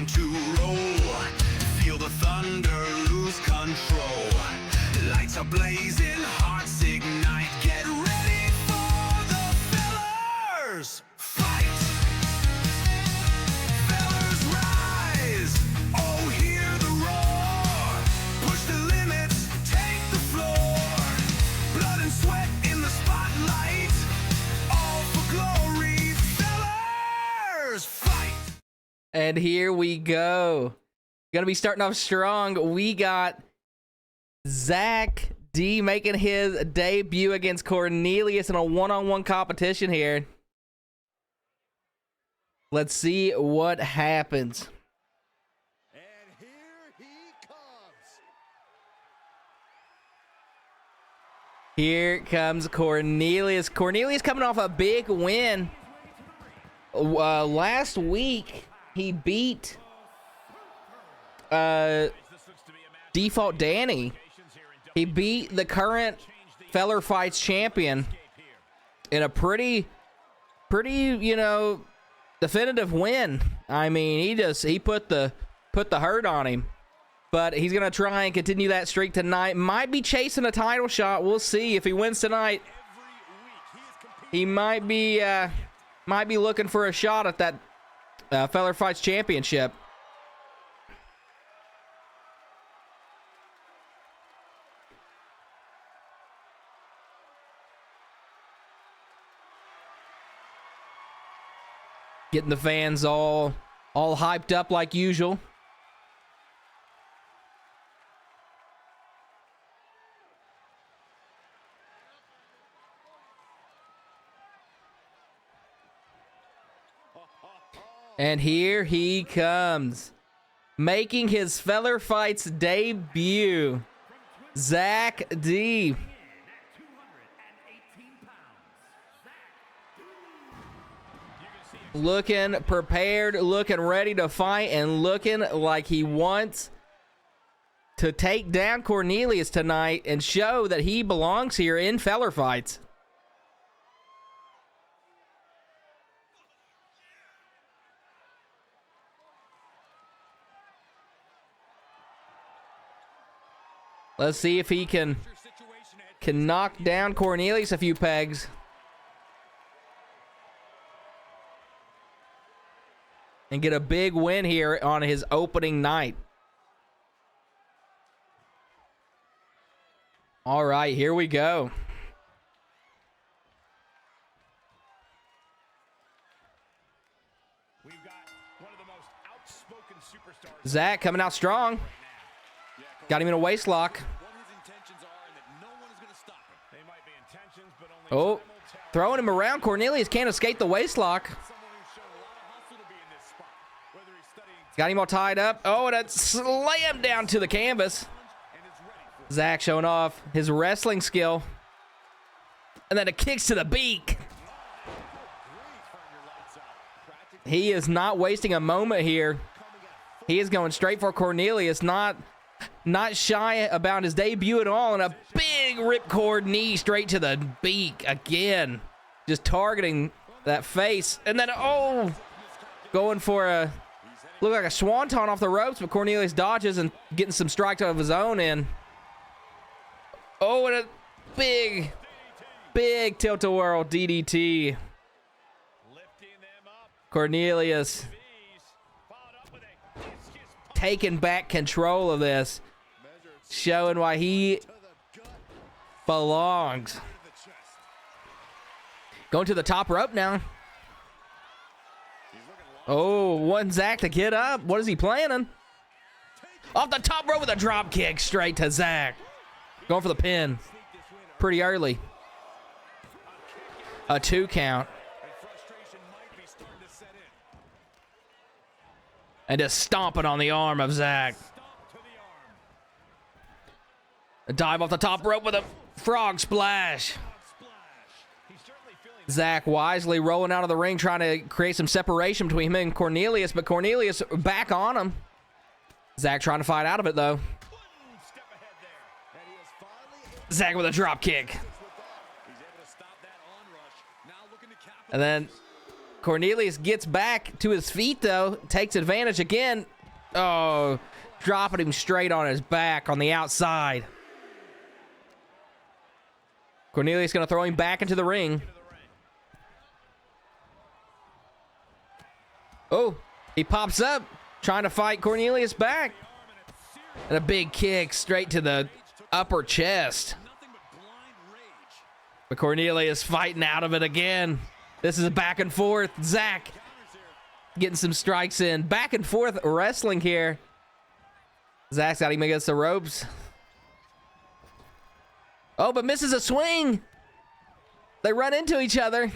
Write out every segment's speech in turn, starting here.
on to roll. Feel the thunder lose control. Lights are blazing, hearts ignite. Get ready for the fillers. Fight. Fillers rise. Oh, hear the roar. Push the limits, take the floor. Blood and sweat in the spotlight. All for glory. Fillers. Fight. And here we go. Gonna be starting off strong. We got Zach D making his debut against Cornelius in a one-on-one competition here. Let's see what happens. And here he comes. Here comes Cornelius. Cornelius coming off a big win. Last week, he beat Default Danny. He beat the current Feller Fights champion in a pretty, you know, definitive win. I mean, he put the hurt on him. But he's gonna try and continue that streak tonight. Might be chasing a title shot. We'll see if he wins tonight. He might be looking for a shot at that Feller Fights championship. Getting the fans all hyped up like usual. And here he comes, making his Feller Fights debut, Zach D. Looking prepared, looking ready to fight, and looking like he wants to take down Cornelius tonight and show that he belongs here in Feller Fights. Let's see if he can knock down Cornelius a few pegs. And get a big win here on his opening night. All right, here we go. We've got one of the most outspoken superstars. Zach coming out strong. Got him in a waist lock. What his intentions are and that no one is going to stop him. They might be intentions, but only Oh, time will tell. throwing him around. Cornelius can't escape the waist lock. Someone who's shown a lot of hustle to be in this spot. Whether he's studying Got him all tied up. Oh, and a slam down to the canvas. and is ready for Zach showing off his wrestling skill. And then a kicks to the beak. He is not wasting a moment here. He is going straight for Cornelius, not shy about his debut at all, and a big ripcord knee straight to the beak again. Just targeting that face. And then, oh, going for a, look like a swanton off the ropes, but Cornelius dodges and getting some strikes of his own in. Oh, and a big tilt-a-whirl DDT. lifting them up. Cornelius Bees followed up with a discus taking back control of this, showing why he belongs. to the chest. Going to the top rope now. He's looking lost. Oh, wanting Zach to get up. What is he planning? Off the top rope with a drop kick straight to Zach. Going for the pin. Pretty early. A 2 count. And frustration might be starting to set in. And just stomping on the arm of Zach. Stomp to the arm. A dive off the top rope with a frog splash. Splash. He's certainly feeling Zach wisely rolling out of the ring, trying to create some separation between him and Cornelius, but Cornelius back on him. Zach trying to fight out of it, though. one step ahead there. And he is finally able Zach with a drop kick. to with that. He's able to stop that onrush. Now looking to capitalize. And then Cornelius gets back to his feet, though. Takes advantage again. Oh, dropping him straight on his back on the outside. Cornelius going to throw him back into the ring. Oh, he pops up, trying to fight Cornelius back. And a big kick straight to the upper chest. But Cornelius fighting out of it again. This is a back and forth. Zach getting some strikes in. Back and forth wrestling here. Zach's got him against the ropes. Oh, but misses a swing. They run into each other.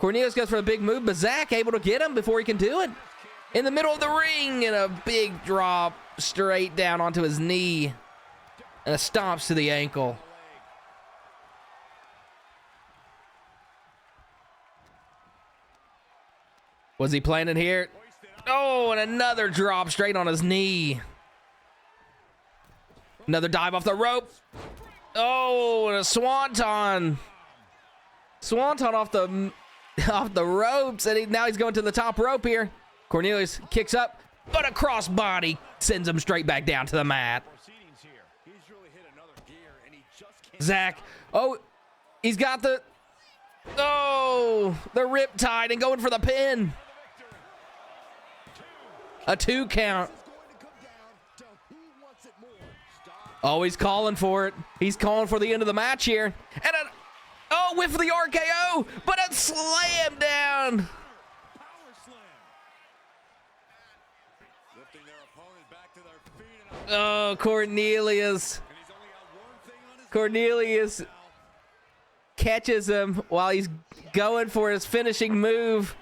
Cornelius goes for a big move, but Zach able to get him before he can do it. In the middle of the ring, and a big drop straight down onto his knee. And a stomps to the ankle. Was he planning here? Oh, and another drop straight on his knee. Another dive off the rope. Oh, and a swanton. Swanton off the ropes, and now he's going to the top rope here. Cornelius kicks up, but a crossbody sends him straight back down to the mat. Zach, oh, he's got the riptide and going for the pin. A 2 count. Oh, he's calling for it. He's calling for the end of the match here. And whiff of the RKO, but a slam down. Oh, Cornelius. Cornelius catches him while he's going for his finishing move.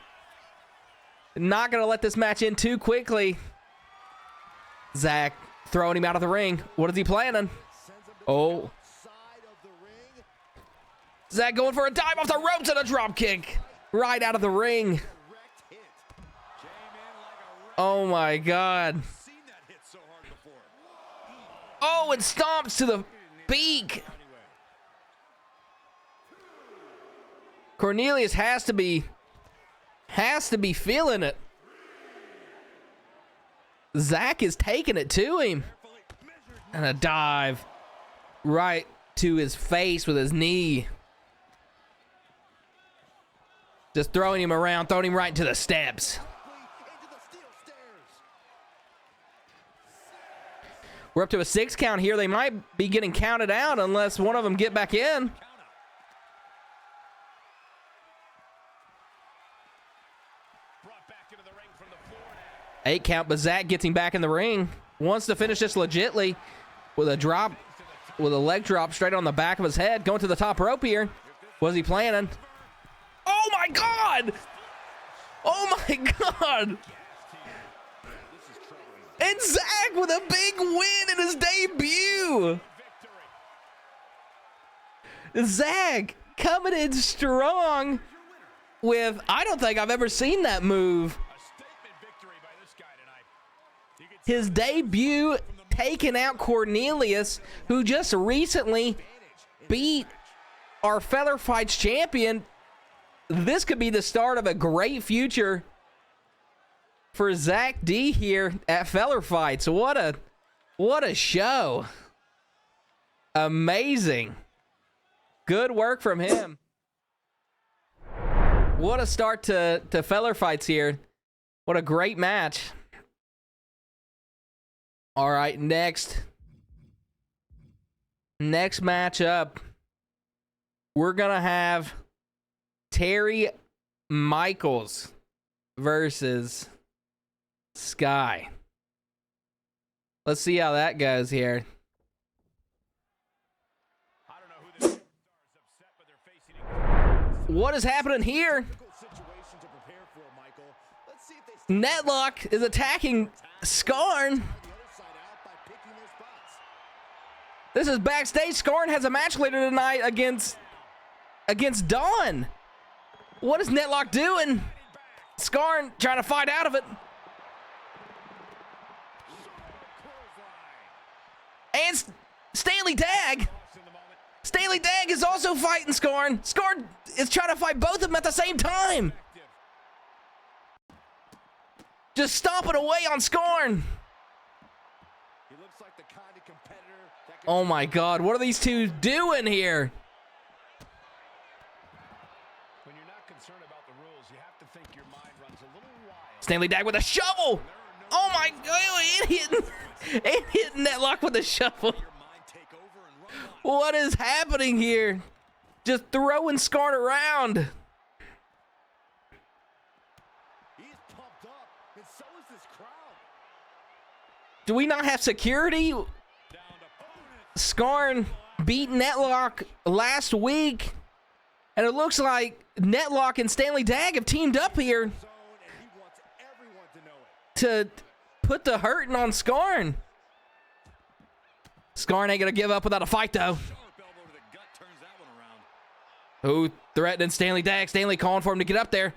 Not going to let this match end too quickly. Zach throwing him out of the ring. What is he planning? Oh. Zach going for a dive off the ropes and a drop kick right out of the ring. Oh my God. Oh, it stomps to the beak. Cornelius has to be feeling it. Zach is taking it to him. And a dive right to his face with his knee. Just throwing him around, throwing him right into the steps. We're up to a 6 count here. They might be getting counted out unless one of them get back in. Eight count, but Zach gets him back in the ring. Wants to finish this legitly with a drop, with a leg drop straight on the back of his head. Going to the top rope here. Was he planning? Oh my God! Oh my God! And Zach with a big win in his debut. Zach coming in strong with, I don't think I've ever seen that move. His debut taking out Cornelius, who just recently beat our Feather Fights champion. This could be the start of a great future for Zach D here at Feller Fights. What a show. Amazing. Good work from him. What a start to Feller Fights here. What a great match. All right, next match up, we're going to have Terry Michaels versus Sky. Let's see how that goes here. What is happening here? Netlock is attacking Skarn. This is backstage. Skarn has a match later tonight against Dawn. What is Netlock doing? Skarn trying to fight out of it. And Stanley Tag. Stanley Dag is also fighting Scorn. Scorn is trying to fight both of them at the same time. Just stomping away on Scorn. He looks like the kind of competitor that can... Oh my God, what are these two doing here? When you're not concerned about the rules, you have to think your mind runs a little wild. Stanley Dag with a shovel. Oh my God, it hit Netlock with a shovel. Your mind take over and run wild. What is happening here? Just throwing Scorn around. He's pumped up, and so is this crowd. Do we not have security? Down to Scorn beat Netlock last week, and it looks like Netlock and Stanley Dag have teamed up here zone, and he wants everyone to know it. to put the hurting on Scorn. Scorn ain't gonna give up without a fight, though. Sharp elbow to the gut turns that one around. Who threatening Stanley Dag? Stanley calling for him to get up there.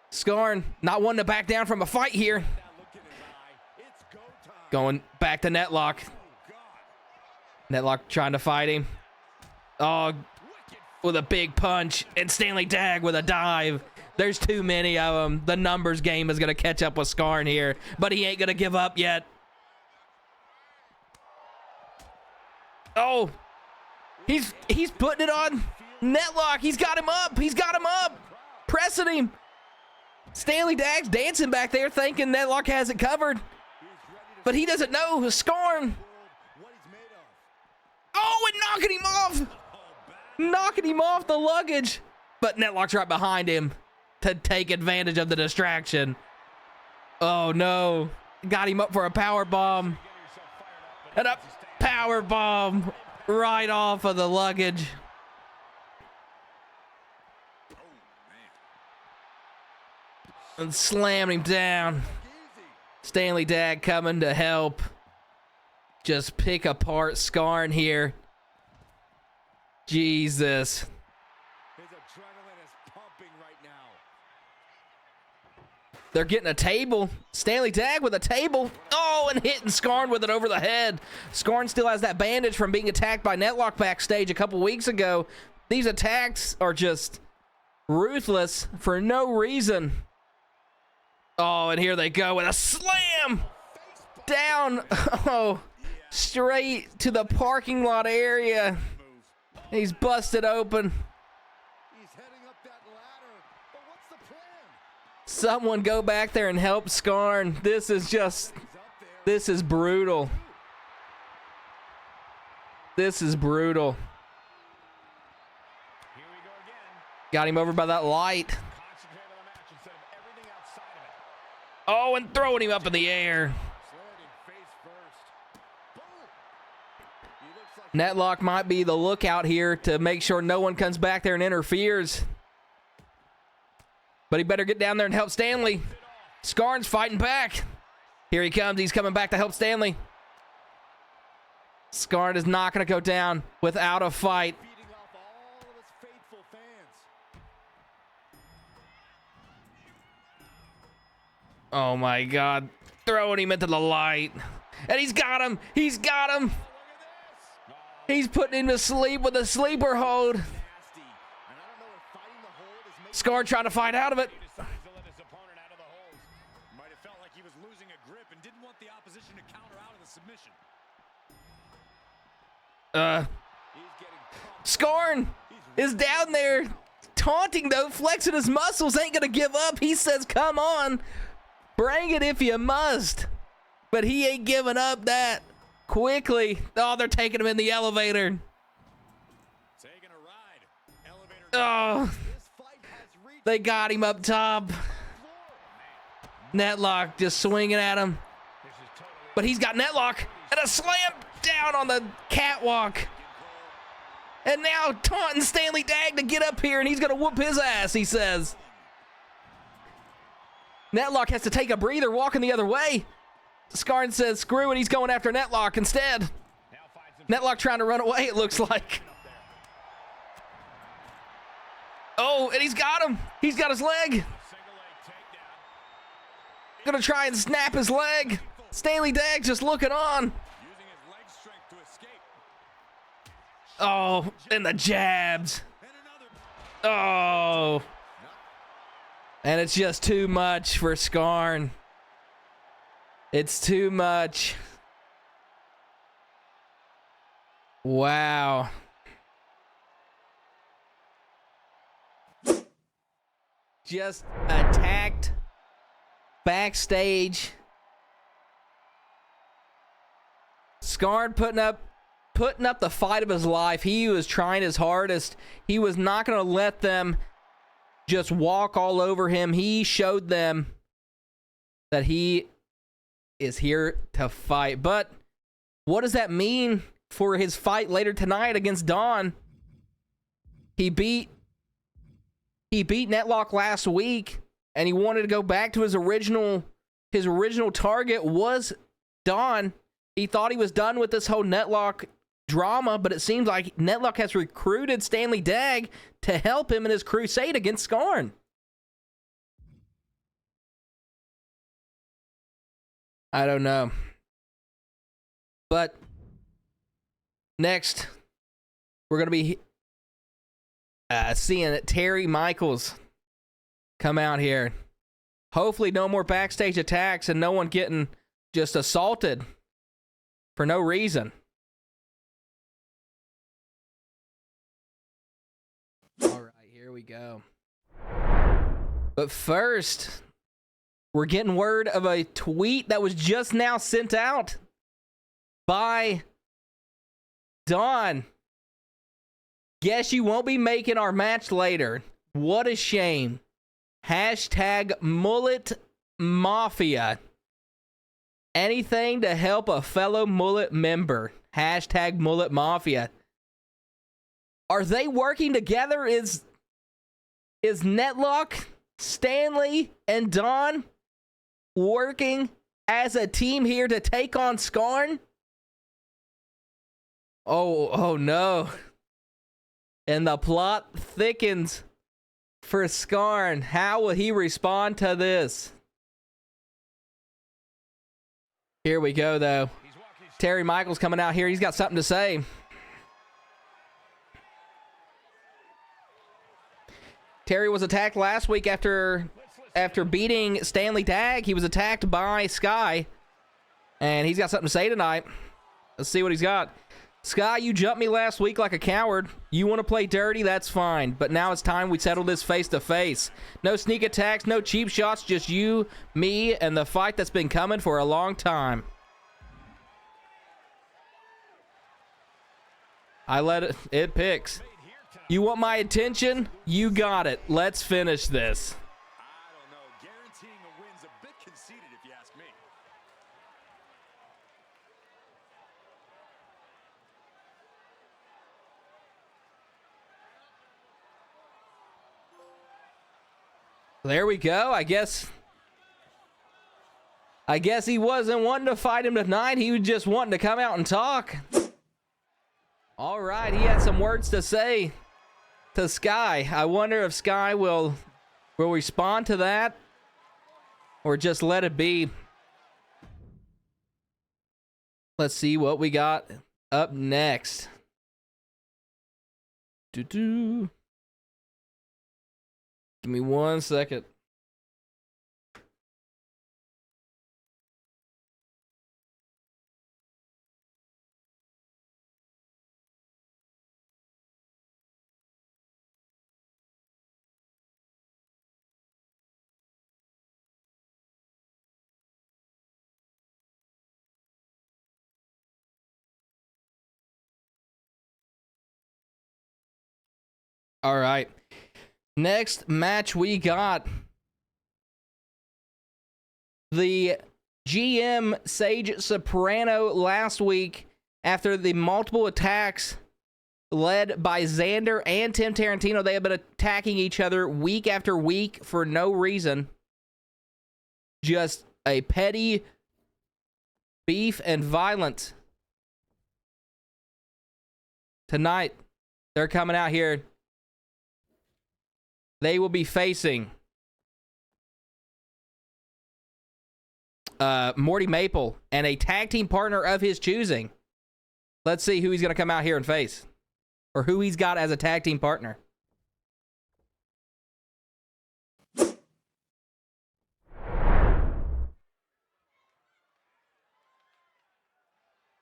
Scorn not wanting to back down from a fight here. That look in his eye. It's go time. Going back to Netlock. Oh, God. Netlock trying to fight him. Oh, Wicked. with a big punch, and Stanley Dag with a dive. There's too many of them. The numbers game is going to catch up with Scorn here, but he ain't going to give up yet. Oh, he's putting it on Netlock. He's got him up. He's got him up. Pressing him. Stanley Dag's dancing back there thinking Netlock has it covered, but he doesn't know Scorn. What he's made of. Oh, and knocking him off. Knocking him off the luggage. But Netlock's right behind him to take advantage of the distraction. Oh, no. Got him up for a power bomb. And a power bomb right off of the luggage. And slamming him down. Stanley Dag coming to help. Just pick apart Scorn here. Jesus. His adrenaline is pumping right now. They're getting a table. Stanley Dag with a table. Oh, and hitting Scorn with it over the head. Scorn still has that bandage from being attacked by Netlock backstage a couple weeks ago. These attacks are just ruthless for no reason. Oh, and here they go with a slam down. Oh, straight to the parking lot area. He's busted open. He's heading up that ladder. But what's the plan? Someone go back there and help Scorn. This is just, He's up there. this is brutal. This is brutal. Here we go again. Got him over by that light. Concentrate on the match instead of everything outside of it. Oh, and throwing him up in the air. Landing face first. Boom. He looks like Netlock might be the lookout here to make sure no one comes back there and interferes. But he better get down there and help Stanley. Scorn's fighting back. Here he comes. He's coming back to help Stanley. Scorn is not going to go down without a fight. feeding off all of his faithful fans. Oh my God. Throwing him into the light. And he's got him. He's got him. Look at this. He's putting him to sleep with a sleeper hold. Nasty. And I don't know if fighting the hold is making Scorn trying to fight out of it. He decides to let his opponent out of the hold. Might have felt like he was losing a grip and didn't want the opposition to counter out of the submission. He's getting pumped. Scorn is down there taunting though, flexing his muscles, ain't gonna give up. He says, come on, bring it if you must. But he ain't giving up that quickly. Oh, they're taking him in the elevator. Taking a ride. Elevator. Oh, This fight has reached they got him up top. the floor. Netlock just swinging at him. This is totally But he's got Netlock and a slam down on the catwalk. And now taunting Stanley Dag to get up here, and he's going to whoop his ass, he says. Netlock has to take a breather walking the other way. Scorn says, screw it, he's going after Netlock instead. now finds himself Netlock trying to run away, it looks like. up there. Oh, and he's got him. He's got his leg. Single leg takedown. Gonna try and snap his leg. Stanley Dag just looking on. Using his leg strength to escape. Oh, and the jabs. Oh. And it's just too much for Skarn. It's too much. Wow. Just attacked backstage. Skarn putting up the fight of his life. He was trying his hardest. He was not going to let them just walk all over him. He showed them that he is here to fight. But what does that mean for his fight later tonight against Dawn? He beat Netlock last week, and he wanted to go back to his original target was Dawn. He thought he was done with this whole Netlock drama, but it seems like Netlock has recruited Stanley Dagg to help him in his crusade against Skarn. I don't know. But next, we're going to be seeing Terry Michaels come out here. Hopefully no more backstage attacks and no one getting just assaulted for no reason. All right, here we go. But first, we're getting word of a tweet that was just now sent out by Dawn. Guess you won't be making our match later. What a shame. Hashtag Mullet Mafia. Anything to help a fellow Mullet member. Hashtag Mullet Mafia. Are they working together? Is Netlock, Stanley, and Dawn working as a team here to take on Skarn? Oh no. And the plot thickens for Skarn. How will he respond to this? Here we go, though. Terry Michaels coming out here. He's got something to say. Terry was attacked last week after beating Stanley Dagg. He was attacked by Sky. And he's got something to say tonight. Let's see what he's got. Sky, you jumped me last week like a coward. You want to play dirty? That's fine. But now it's time we settle this face to face. No sneak attacks, no cheap shots, just you, me, and the fight that's been coming for a long time. I let it picks. You want my attention? You got it. Let's finish this. I don't know. Guaranteeing a win's a bit conceited, if you ask me. There we go. I guess he wasn't wanting to fight him tonight. He was just wanting to come out and talk. All right, he had some words to say to Sky. I wonder if Sky will respond to that or just let it be. Let's see what we got up next. Give me 1 second. All right. Next match we got the GM Sage Soprano last week after the multiple attacks led by Xander and Tim Tarantino. They have been attacking each other week after week for no reason. Just a petty beef and violence. Tonight, they're coming out here. They will be facing Morty Maple and a tag team partner of his choosing. Let's see who he's going to come out here and face. or who he's got as a tag team partner.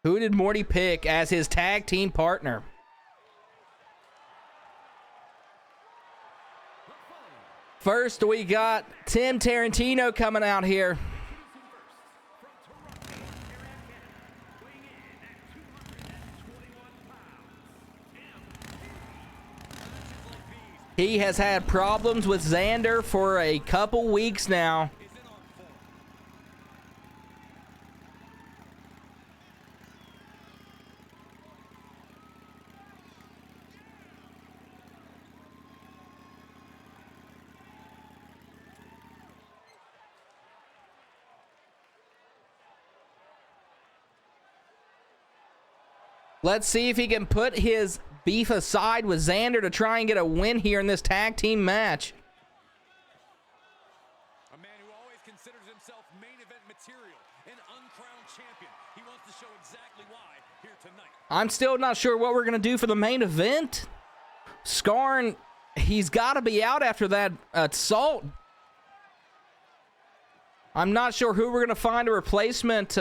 Who did Morty pick as his tag team partner? First, we got Tim Tarantino coming out here. He has had problems with Xander for a couple weeks now. Let's see if he can put his beef aside with Xander to try and get a win here in this tag team match. A man who always considers himself main event material, an uncrowned champion. He wants to show exactly why here tonight. I'm still not sure what we're going to do for the main event. Skarn, he's got to be out after that assault. I'm not sure who we're going to find a replacement.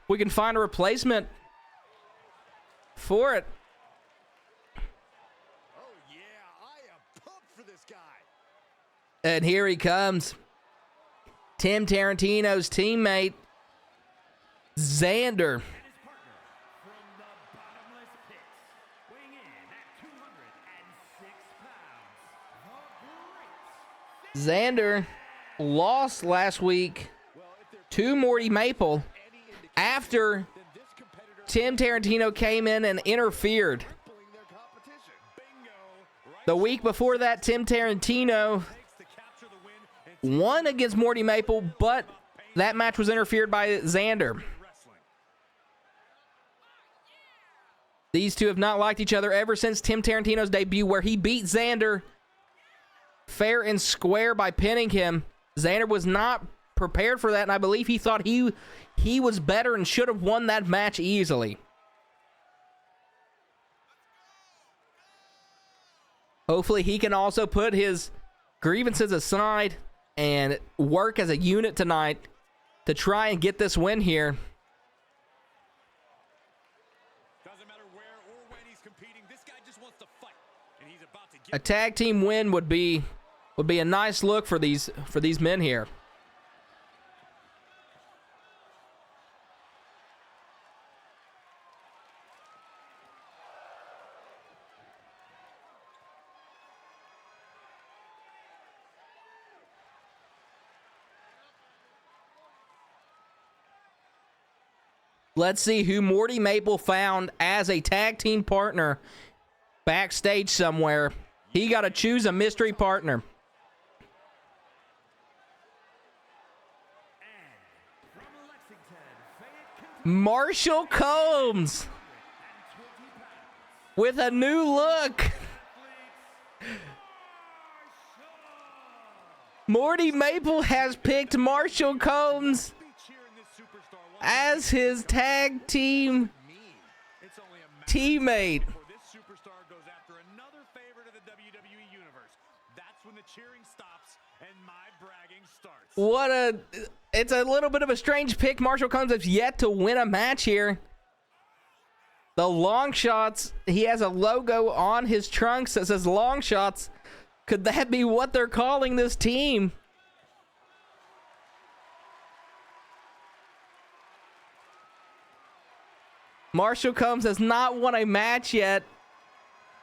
We can find a replacement for it. Oh yeah, I am pumped for this guy. And here he comes. Tim Tarantino's teammate, Xander. Xander lost last week to Morty Maple after Tim Tarantino came in and interfered. The week before that, Tim Tarantino won against Morty Maple, but that match was interfered by Xander. These two have not liked each other ever since Tim Tarantino's debut, where he beat Xander fair and square by pinning him. Xander was not prepared for that, and I believe he thought he was better and should have won that match easily. Hopefully he can also put his grievances aside and work as a unit tonight to try and get this win here. Doesn't matter where or when he's competing, this guy just wants to fight, and he's about to A get tag team win would be a nice look for these men here. Let's see who Morty Maple found as a tag team partner backstage somewhere. He got to choose a mystery partner. Marshall Combs with a new look. Morty Maple has picked Marshall Combs as his tag team teammate. this superstar goes after another favorite of the WWE universe. That's when the cheering stops and my bragging starts. It's a little bit of a strange pick. Marshall Combs has yet to win a match here. The Long Shots, he has a logo on his trunks that says Long Shots. Could that be what they're calling this team? Marshall Combs has not won a match yet,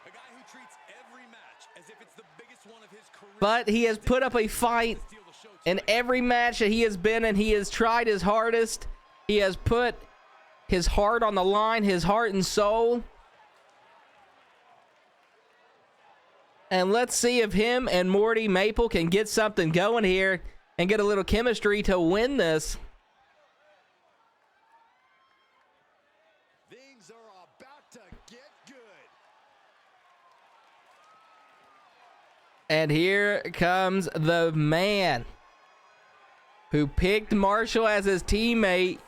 A guy who treats every match as if it's the biggest one of his career. but he has put up a fight Steal the show in every match that he has been in. He has tried his hardest. He has put his heart on the line, his heart and soul. And let's see if him and Morty Maple can get something going here and get a little chemistry to win this. Things are about to get good. And here comes the man who picked Marshall as his teammate,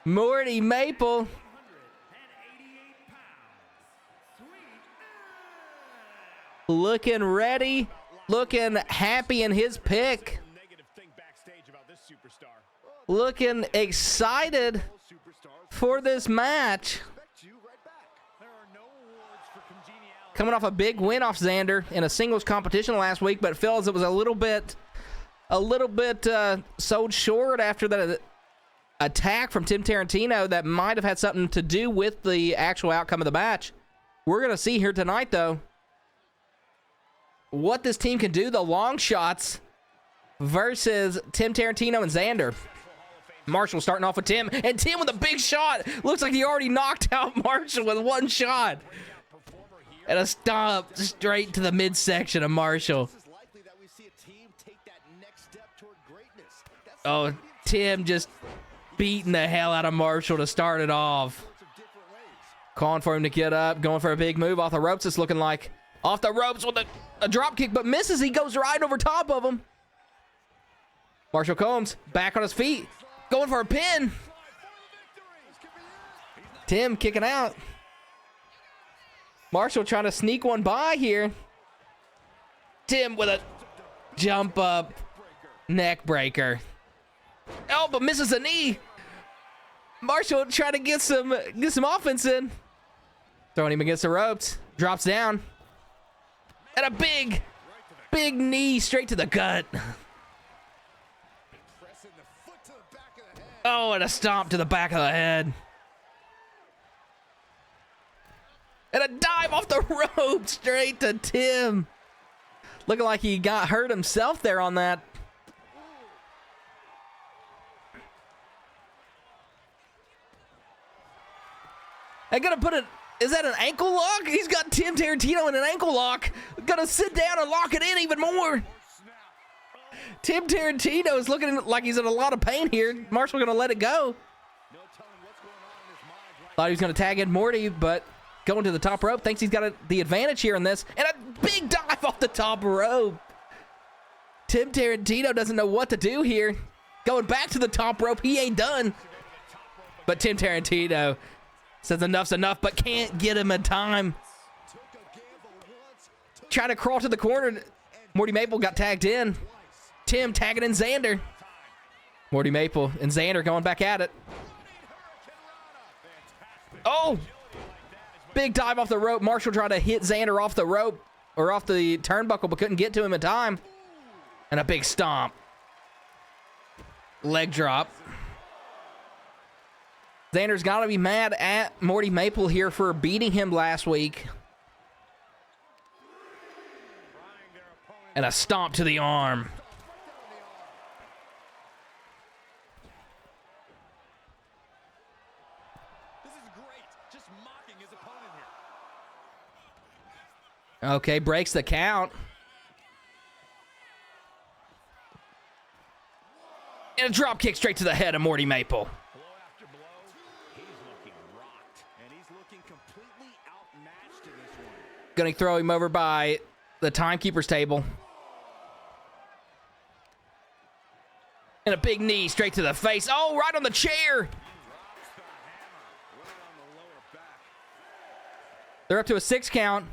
Morty Maple. looking ready, looking happy in his pick, looking excited for this match. Coming off a big win off Xander in a singles competition last week, but feels it was a little bit sold short after the attack from Tim Tarantino that might have had something to do with the actual outcome of the match. We're going to see here tonight, though, what this team can do, the long shots versus Tim Tarantino and Xander. Marshall starting off with Tim, and Tim with a big shot. Looks like he already knocked out Marshall with one shot. And a stomp straight to the midsection of Marshall. Oh, Tim just beating the hell out of Marshall to start it off. Calling for him to get up, going for a big move off the ropes. It's looking like off the ropes with a drop kick, but misses. He goes right over top of him. Marshall Combs back on his feet, going for a pin. Tim kicking out. Marshall trying to sneak one by here. Tim with a jump up neck breaker. Oh, but misses a knee. Marshall trying to get some offense in. Throwing him against the ropes. Drops down. And a big knee straight to the gut. Oh, and a stomp to the back of the head. And a dive off the rope straight to Tim. Looking like he got hurt himself there on that. I gotta put it. Is that an ankle lock? He's got Tim Tarantino in an ankle lock. Gotta sit down and lock it in even more. Tim Tarantino is looking like he's in a lot of pain here. Marshall gonna let it go. Thought he was gonna tag in Morty, but going to the top rope. Thinks he's got the advantage here in this. And a big dive off the top rope. Tim Tarantino doesn't know what to do here. Going back to the top rope. He ain't done. But Tim Tarantino says enough's enough, but can't get him in time. Trying to crawl to the corner. Morty Maple got tagged in. Tim tagging in Xander. Morty Maple and Xander going back at it. Oh! Big dive off the rope. Marshall tried to hit Xander off the rope or off the turnbuckle, but couldn't get to him in time. And a big stomp. Leg drop. Xander's got to be mad at Morty Maple here for beating him last week. And a stomp to the arm. Okay, breaks the count. And a drop kick straight to the head of Morty Maple. Blow after blow, he's looking rocked, and he's looking completely outmatched in this one. Gonna throw him over by the timekeeper's table. And a big knee straight to the face. Oh, right on the chair. They're up to a 6 count.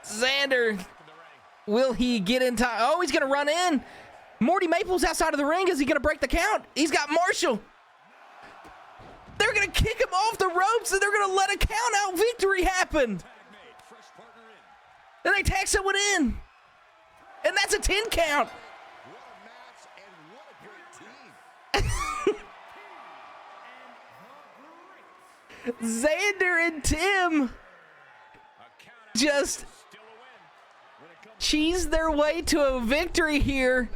Xander, will he get in time? Oh, he's going to run in. Morty Maple's outside of the ring. Is he going to break the count? He's got Marshall. They're going to kick him off the ropes, and they're going to let a count-out victory happen. Then they tag someone in. And that's a 10 count. Xander and Tim just cheese their way to a victory here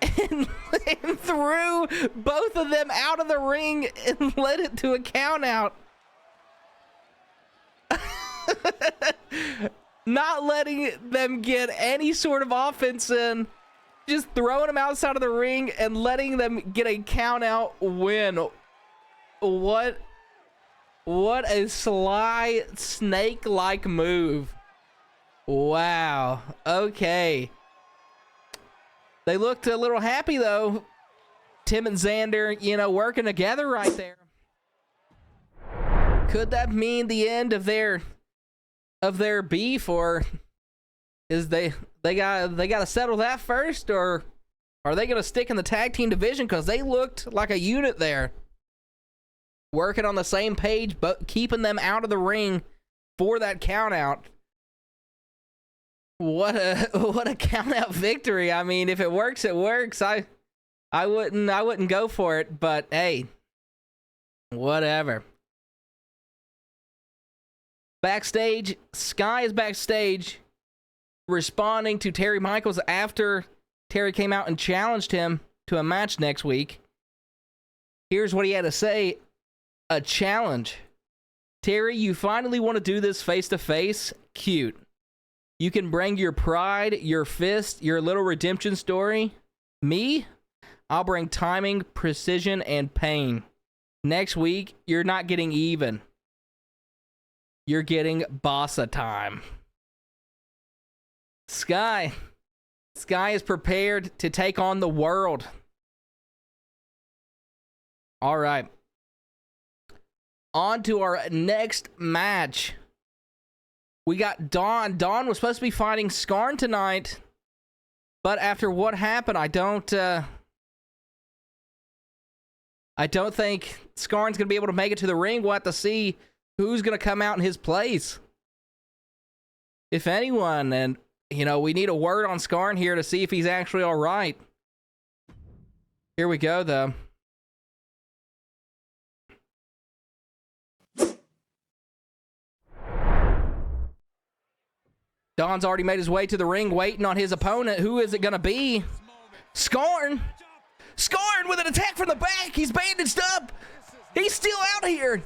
and threw both of them out of the ring and led it to a count out. Not letting them get any sort of offense in, just throwing them outside of the ring and letting them get a count out win. What a sly snake-like move. Wow. Okay. They looked a little happy, though. Tim and Xander, working together right there. Could that mean the end of their of their beef, or is they got to settle that first, or are they going to stick in the tag team division? Because they looked like a unit there, working on the same page, but keeping them out of the ring for that count out. What a count out victory. I mean, if it works, it works. I wouldn't go for it, but hey, whatever. Backstage, Sky is backstage responding to Terry Michaels after Terry came out and challenged him to a match next week. Here's what he had to say. A challenge. Terry, you finally want to do this face to face? Cute. You can bring your pride, your fist, your little redemption story. Me? I'll bring timing, precision, and pain. Next week, you're not getting even. You're getting bossa time. Sky is prepared to take on the world. All right. On to our next match. We got Dawn. Dawn was supposed to be fighting Skarn tonight, but after what happened, I don't think Skarn's gonna be able to make it to the ring. We'll have to see who's gonna come out in his place, if anyone. And we need a word on Skarn here to see if he's actually all right. Here we go, though. Don's already made his way to the ring, waiting on his opponent. Who is it going to be? Skarn! Skarn with an attack from the back! He's bandaged up! He's still out here!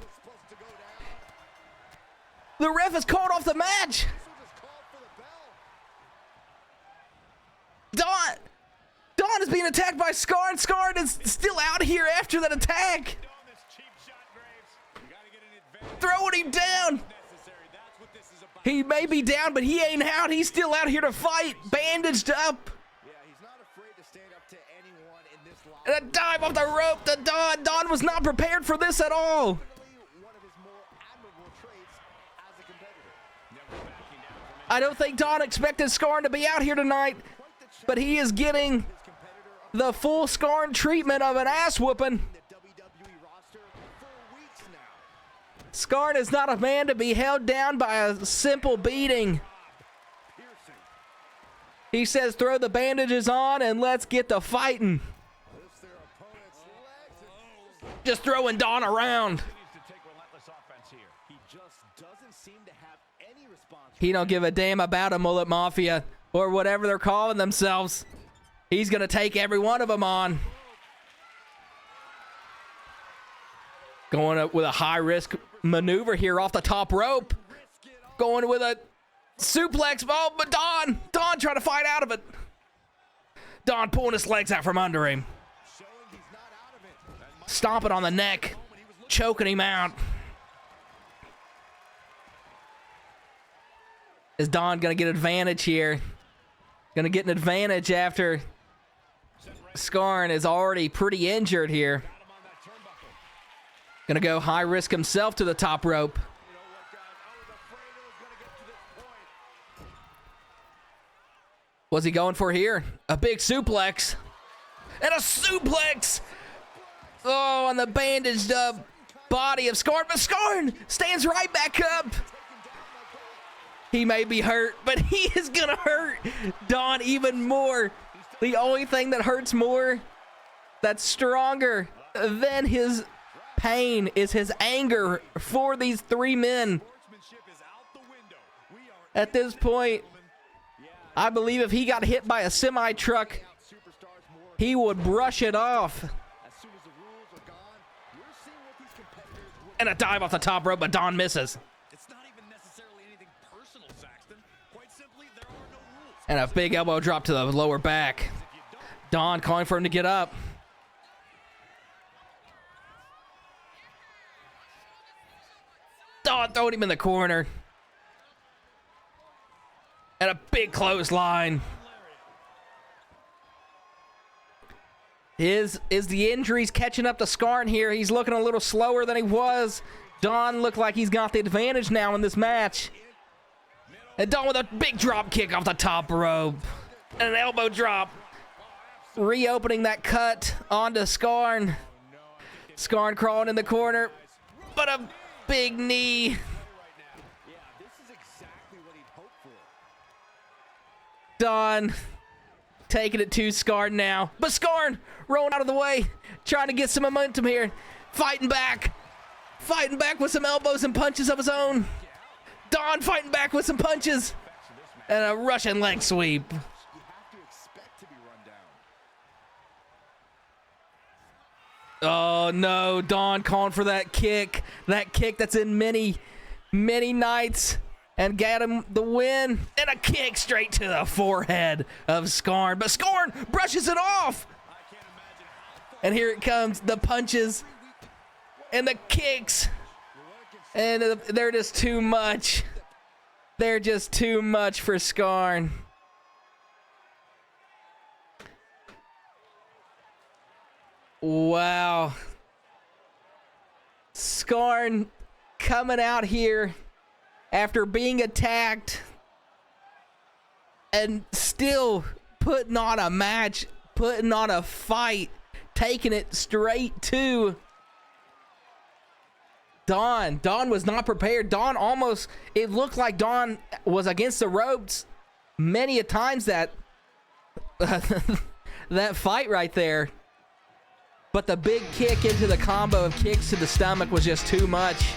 The ref has called off the match! Dawn is being attacked by Skarn! Skarn is still out here after that attack! Throwing him down! He may be down, but he ain't out. He's still out here to fight, bandaged up. Yeah, he's not afraid to stand up to anyone in this line. And a dive off the rope to Dawn. Dawn was not prepared for this at all. One of his more admirable traits as a competitor. I don't think Dawn expected Skarn to be out here tonight, but he is getting the full Skarn treatment of an ass whooping. Skarn is not a man to be held down by a simple beating. He says throw the bandages on and let's get to fighting. Just throwing Dawn around. He don't give a damn about a Mullet Mafia or whatever they're calling themselves. He's going to take every one of them on. Going up with a high-risk maneuver here off the top rope. Going with a suplex. Oh, but Dawn trying to fight out of it. Dawn pulling his legs out from under him. Stomping on the neck. Choking him out. Is Dawn going to get advantage here? Going to get an advantage after Skarn is already pretty injured here. Gonna go high risk himself to the top rope. What's he going for here? A big suplex. And a suplex! Oh, on the bandaged up body of Skarn. But Skarn stands right back up. He may be hurt, but he is gonna hurt Dawn even more. The only thing that hurts more, that's stronger than his pain, is his anger for these three men. At this point, I believe if he got hit by a semi-truck, he would brush it off. And a dive off the top rope, but Dawn misses. And a big elbow drop to the lower back. Dawn calling for him to get up. Dawn throwing him in the corner. And a big clothesline. Is the injuries catching up to Skarn here? He's looking a little slower than he was. Dawn looked like he's got the advantage now in this match. And Don with a big drop kick off the top rope. And an elbow drop. Reopening that cut onto Skarn. Skarn crawling in the corner. But a big knee. Don taking it to Skarn now. But Skarn rolling out of the way. Trying to get some momentum here. Fighting back. Fighting back with some elbows and punches of his own. Don fighting back with some punches. And a Russian leg sweep. Oh no, Don calling for that kick. That kick that's in many nights. And got him the win. And a kick straight to the forehead of Skarn. But Skarn brushes it off. And here it comes. The punches. And the kicks. And they're just too much. They're just too much for Skarn. Wow. Skarn coming out here after being attacked and still putting on a match, putting on a fight, taking it straight to Don. Don was not prepared. Don almost, it looked like Don was against the ropes many a times that that fight right there. But the big kick into the combo of kicks to the stomach was just too much.